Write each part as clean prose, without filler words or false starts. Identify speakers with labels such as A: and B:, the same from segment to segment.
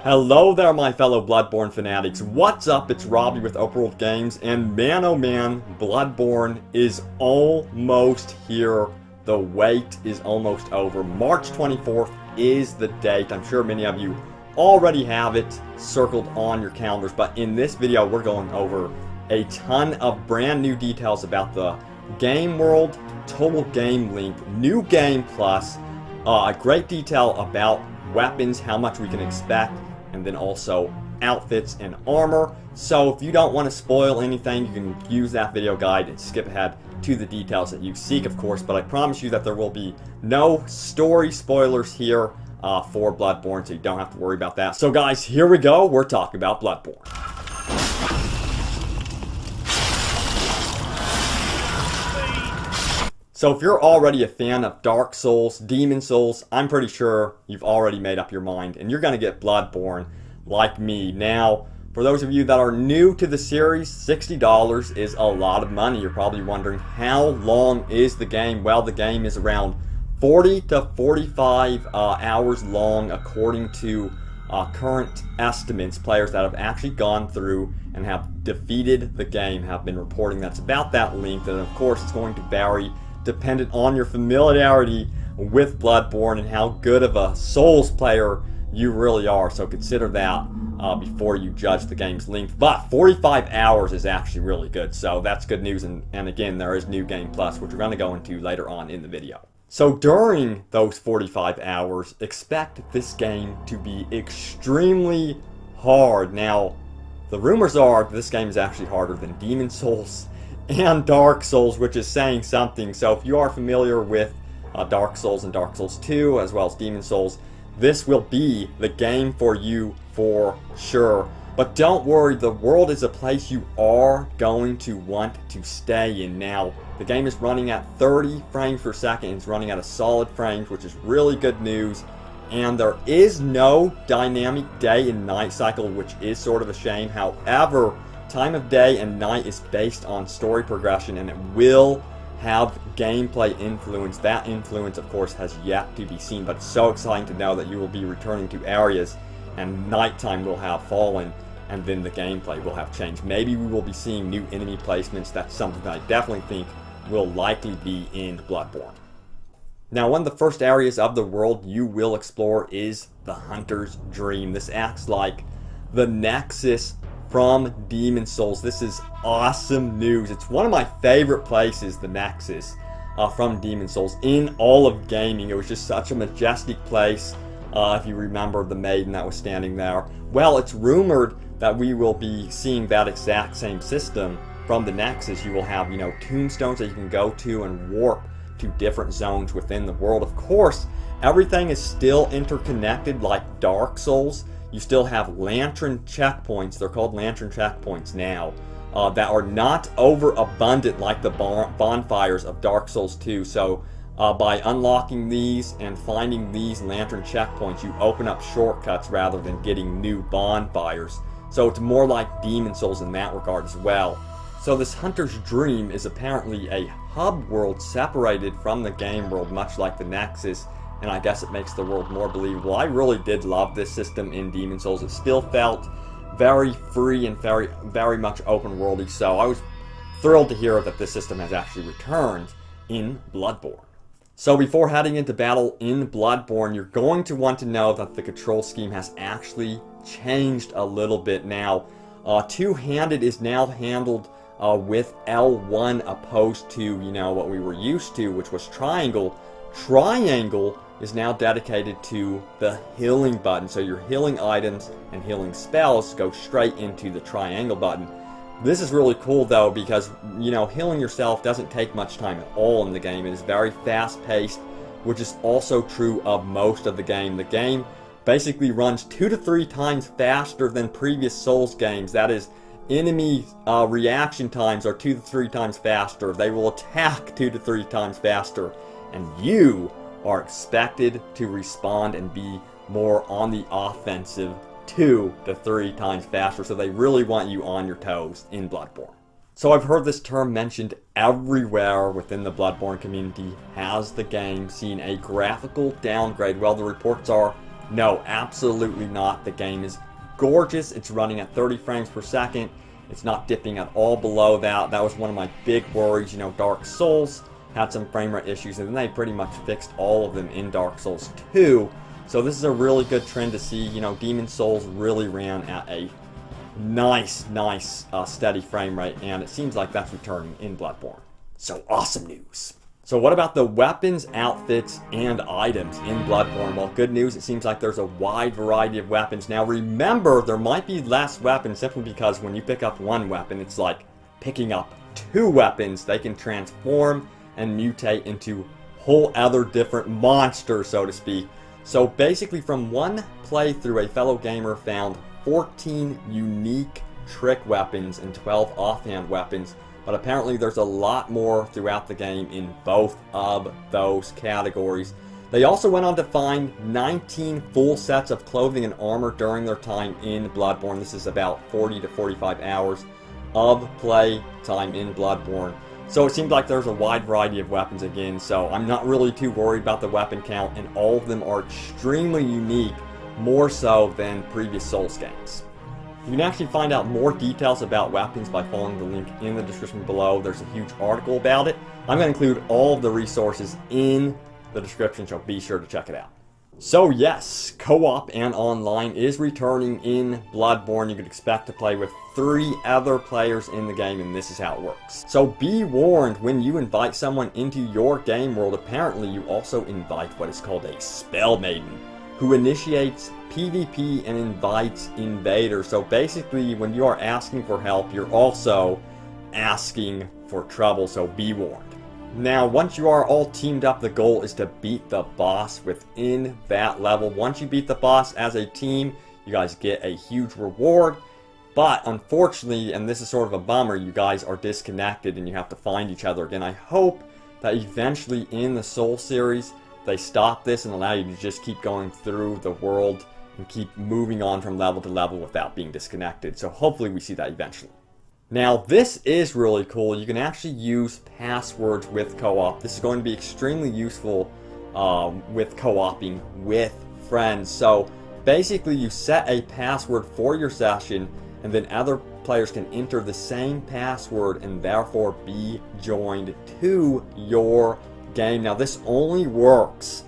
A: Hello there, my fellow Bloodborne fanatics. What's up? It's Robbie with Open Games, and man oh man, Bloodborne is almost here. The wait is almost over. March 24th is the date. I'm sure many of you already have it circled on your calendars, but in this video we're going over a ton of brand new details about the game world, total game length, new game plus, a great detail about weapons, how much we can expect, and then also outfits and armor. So if you don't want to spoil anything, you can use that video guide and skip ahead to the details that you seek, of course, but I promise you that there will be no story spoilers here for Bloodborne, so you don't have to worry about that. So guys, here we go. We're talking about Bloodborne. So if you're already a fan of Dark Souls, Demon Souls, I'm pretty sure you've already made up your mind and you're going to get Bloodborne like me. Now, for those of you that are new to the series, $60 is a lot of money. You're probably wondering, how long is the game? Well, the game is around 40 to 45 hours long according to current estimates. Players that have actually gone through and have defeated the game have been reporting that's about that length, and of course it's going to vary dependent on your familiarity with Bloodborne and how good of a Souls player you really are. So consider that before you judge the game's length. But 45 hours is actually really good, so that's good news. And again, there is New Game Plus, which we're going to go into later on in the video. So during those 45 hours, expect this game to be extremely hard. Now, the rumors are this game is actually harder than Demon Souls and Dark Souls, which is saying something. So if you are familiar with Dark Souls and Dark Souls 2, as well as Demon Souls, this will be the game for you for sure. But don't worry, the world is a place you are going to want to stay in. Now, the game is running at 30 frames per second. It's running at a solid frames, which is really good news. And there is no dynamic day and night cycle, which is sort of a shame. However, time of day and night is based on story progression, and it will have gameplay influence. That influence, of course, has yet to be seen, but it's so exciting to know that you will be returning to areas and nighttime will have fallen, and then the gameplay will have changed. Maybe we will be seeing new enemy placements. That's something that I definitely think will likely be in Bloodborne. Now, one of the first areas of the world you will explore is the Hunter's Dream. This acts like the Nexus from Demon Souls. This is awesome news. It's one of my favorite places, the Nexus from Demon Souls, in all of gaming. It was just such a majestic place. If you remember the maiden that was standing there. Well, it's rumored that we will be seeing that exact same system from the Nexus. You will have, tombstones that you can go to and warp to different zones within the world. Of course, everything is still interconnected like Dark Souls. You still have lantern checkpoints, they're called lantern checkpoints now, that are not overabundant like the bonfires of Dark Souls 2. So by unlocking these and finding these lantern checkpoints, you open up shortcuts rather than getting new bonfires. So it's more like Demon Souls in that regard as well. So this Hunter's Dream is apparently a hub world separated from the game world, much like the Nexus. And I guess it makes the world more believable. I really did love this system in Demon Souls. It still felt very free and very much open worldy. So I was thrilled to hear that this system has actually returned in Bloodborne. So before heading into battle in Bloodborne, you're going to want to know that the control scheme has actually changed a little bit now. Two-handed is now handled with L1 opposed to, what we were used to, which was triangle. Triangle is now dedicated to the healing button, so your healing items and healing spells go straight into the triangle button. This is really cool though, because healing yourself doesn't take much time at all in the game. It is very fast paced, which is also true of most of the game. The game basically runs 2 to 3 times faster than previous Souls games. That is, enemy reaction times are 2 to 3 times faster. They will attack 2 to 3 times faster, and you are expected to respond and be more on the offensive 2 to 3 times faster. So they really want you on your toes in Bloodborne. So I've heard this term mentioned everywhere within the Bloodborne community. Has the game seen a graphical downgrade? Well, the reports are No, absolutely not. The game is gorgeous. It's running at 30 frames per second. It's not dipping at all below that. That was one of my big worries. You know, Dark Souls had some frame rate issues, and then they pretty much fixed all of them in Dark Souls 2. So this is a really good trend to see. You know, Demon Souls really ran at a nice, steady frame rate, and it seems like that's returning in Bloodborne. So awesome news. So what about the weapons, outfits, and items in Bloodborne? Well, good news, it seems like there's a wide variety of weapons. Now remember, there might be less weapons simply because when you pick up one weapon, it's like picking up two weapons. They can transform and mutate into whole other different monsters, so to speak. So basically from one playthrough, a fellow gamer found 14 unique trick weapons and 12 offhand weapons. But apparently there's a lot more throughout the game in both of those categories. They also went on to find 19 full sets of clothing and armor during their time in Bloodborne. This is about 40 to 45 hours of play time in Bloodborne. So it seems like there's a wide variety of weapons again, so I'm not really too worried about the weapon count, and all of them are extremely unique, more so than previous Souls games. You can actually find out more details about weapons by following the link in the description below. There's a huge article about it. I'm going to include all of the resources in the description, so be sure to check it out. So yes, co-op and online is returning in Bloodborne. You could expect to play with 3 other players in the game, and this is how it works. So be warned, when you invite someone into your game world, apparently you also invite what is called a Spell Maiden, who initiates PvP and invites invaders. So basically, when you are asking for help, you're also asking for trouble, so be warned. Now, once you are all teamed up, the goal is to beat the boss within that level. Once you beat the boss as a team, you guys get a huge reward. But unfortunately, and this is sort of a bummer, you guys are disconnected and you have to find each other again. I hope that eventually in the Soul series, they stop this and allow you to just keep going through the world and keep moving on from level to level without being disconnected. So hopefully we see that eventually. Now this is really cool. You can actually use passwords with co-op. This is going to be extremely useful with co-oping with friends. So basically you set a password for your session, and then other players can enter the same password and therefore be joined to your game. Now this only works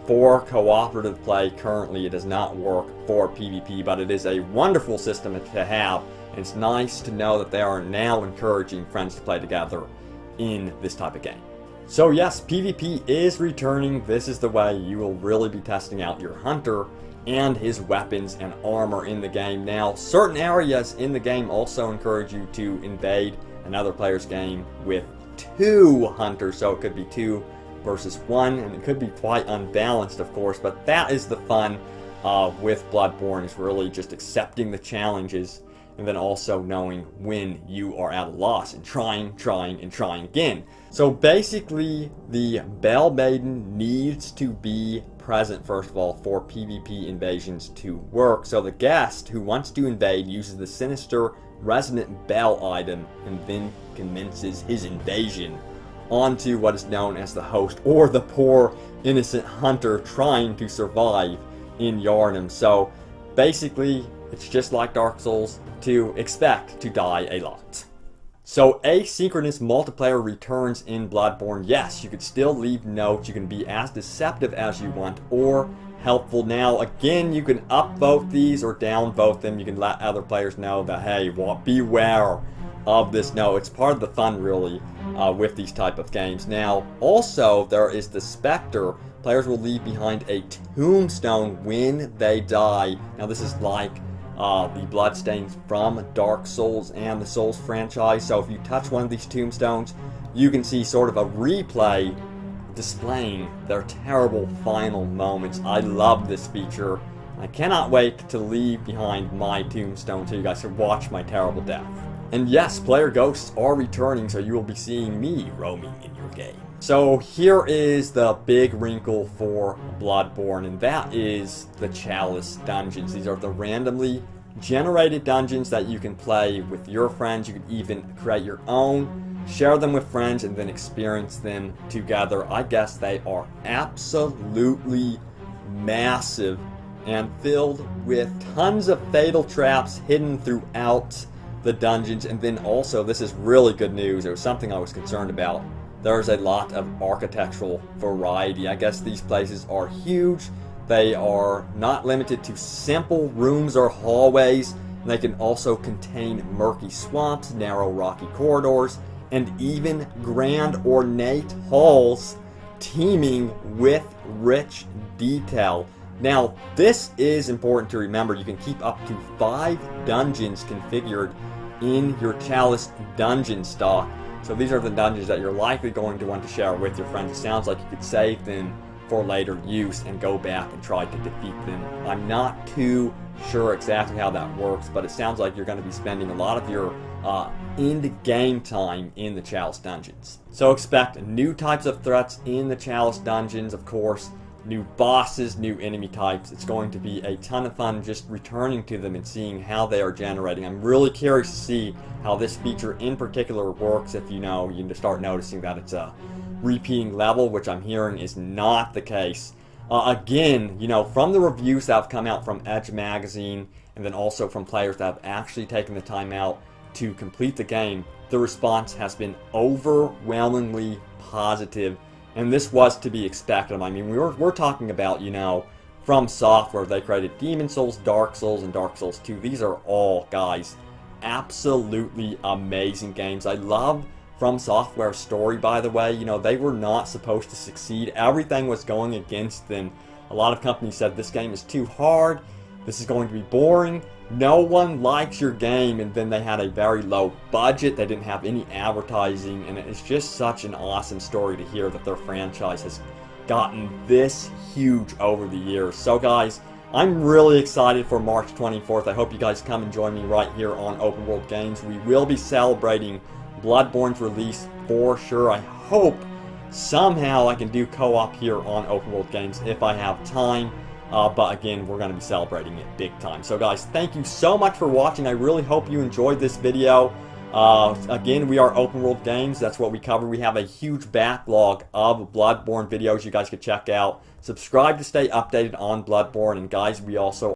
A: for cooperative play currently. It does not work for PvP, but it is a wonderful system to have, and it's nice to know that they are now encouraging friends to play together in this type of game. So yes, PvP is returning. This is the way you will really be testing out your hunter and his weapons and armor in the game. Now, certain areas in the game also encourage you to invade another player's game with 2 hunters, so it could be 2 versus 1, and it could be quite unbalanced, of course, but that is the fun with Bloodborne, is really just accepting the challenges and then also knowing when you are at a loss and trying again. So basically, the Bell Maiden needs to be present, first of all, for PvP invasions to work. So the guest who wants to invade uses the sinister resonant bell item and then commences his invasion onto what is known as the host, or the poor innocent hunter trying to survive in Yharnam. So basically, it's just like Dark Souls, to expect to die a lot. So asynchronous multiplayer returns in Bloodborne. Yes, you could still leave notes, you can be as deceptive as you want, or helpful. Now again, you can upvote these or downvote them. You can let other players know that, hey, beware of this. No, it's part of the fun really with these type of games. Now also, there is the Spectre. Players will leave behind a tombstone when they die. Now this is like the bloodstains from Dark Souls and the Souls franchise. So if you touch one of these tombstones, you can see sort of a replay displaying their terrible final moments. I love this feature. I cannot wait to leave behind my tombstone so you guys can watch my terrible death. And yes, player ghosts are returning, so you will be seeing me roaming in your game. So here is the big wrinkle for Bloodborne, and that is the Chalice dungeons. These are the randomly generated dungeons that you can play with your friends. You can even create your own, share them with friends, and then experience them together. I guess they are absolutely massive and filled with tons of fatal traps hidden throughout the dungeons. And then also, this is really good news, it was something I was concerned about, there's a lot of architectural variety. I guess these places are huge. They are not limited to simple rooms or hallways. And they can also contain murky swamps, narrow rocky corridors, and even grand ornate halls teeming with rich detail. Now, this is important to remember. You can keep up to 5 dungeons configured in your Chalice dungeon stock. So these are the dungeons that you're likely going to want to share with your friends. It sounds like you could save them for later use and go back and try to defeat them. I'm not too sure exactly how that works, but it sounds like you're going to be spending a lot of your end-game time in the Chalice dungeons. So expect new types of threats in the Chalice dungeons, of course, new bosses, new enemy types. It's going to be a ton of fun just returning to them and seeing how they are generating. I'm really curious to see how this feature in particular works. If you start noticing that it's a repeating level, which I'm hearing is not the case. Again, from the reviews that have come out from Edge Magazine, and then also from players that have actually taken the time out to complete the game, the response has been overwhelmingly positive, and this was to be expected. I mean, we're talking about, From Software. They created Demon Souls, Dark Souls, and Dark Souls 2. These are all, guys, absolutely amazing games. I love From Software's story, by the way. They were not supposed to succeed. Everything was going against them. A lot of companies said this game is too hard, this is going to be boring, no one likes your game, and then they had a very low budget, they didn't have any advertising, and it's just such an awesome story to hear that their franchise has gotten this huge over the years. So guys, I'm really excited for March 24th. I hope you guys come and join me right here on Open World Games. We will be celebrating Bloodborne's release for sure. I hope somehow I can do co-op here on Open World Games if I have time. But again, we're going to be celebrating it big time. So guys, thank you so much for watching. I really hope you enjoyed this video. Again, we are Open World Games. That's what we cover. We have a huge backlog of Bloodborne videos you guys could check out. Subscribe to stay updated on Bloodborne. And guys, we also